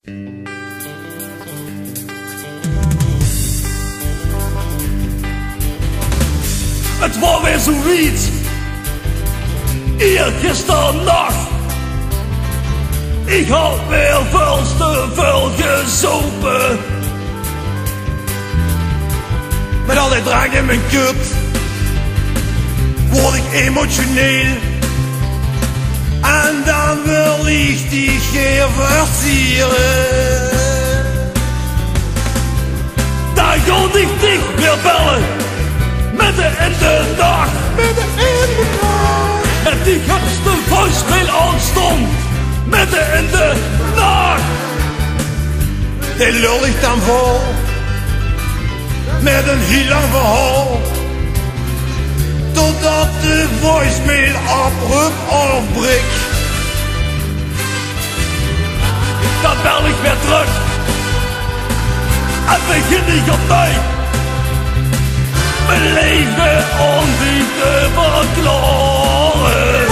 Het was weer zoiets, eergisteren nacht. Ik had weer veel te veel gezopen. Met al die drank in mijn kut word ik emotioneel. En dan wil ik die geen versieren. Dan kon ik dich weer bellen, midden in de nacht. Midden in de nacht. En die gapste voicemail aanstond, midden in de nacht. Die lul ik dan vol, met een heel lang verhaal. Totdat de voicemail abrupt afbreekt. Dan bel ik weer terug en begin ik opnieuw mijn leven om die te verklaren.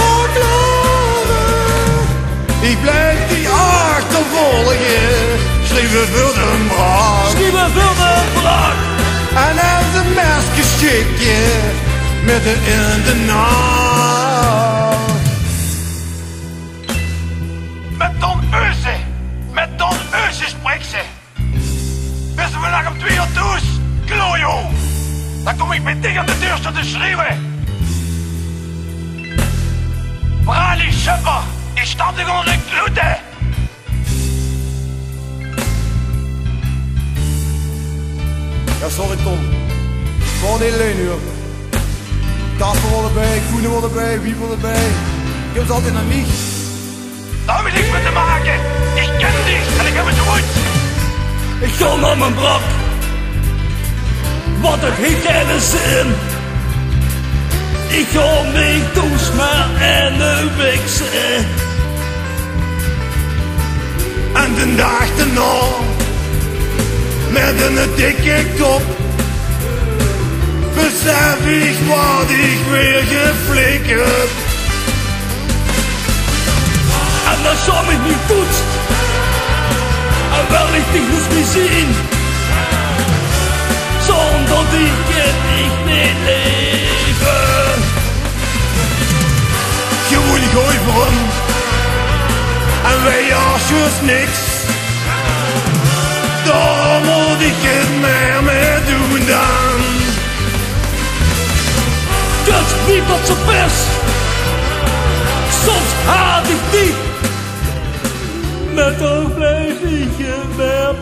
Ik blijf die achtervolgen, schreeuwen voor de braak. Schreeuwen voor de braak. En als een meisje schikken, midden in de nacht. Met Don Euse spreekt ze. Wissen we nog om 2 uur thuis, klojo. Dan kom ik met dich aan de deur staan te schreeuwen. Brali Schöpper, ik sta dich onder de klute. Ja, sorry Tom. Gewoon een hele leunuur. Kasper wordt erbij, Koenen wordt erbij, Wiep wordt erbij. Je hebt altijd naar mij. Daar heb ik niks mee te maken. Ik ken dich en ik heb het goed. Ik ga naar mijn brak, want het heeft geen zin. Ik ga me dus maar in de wiksen. En de dag daarna, met een dikke kop, besef ik wat ik weer geflikt heb. En dan zou ik niet poetst, en wel ik dich dus niet zien. Zonder die kan ik niet leven. Gewoon gooi voor hem, en wij als niks. Daar moet ik het meer mee doen dan. Kut, wie dat zo best. Soms haat ik die, met een blijf ik je weer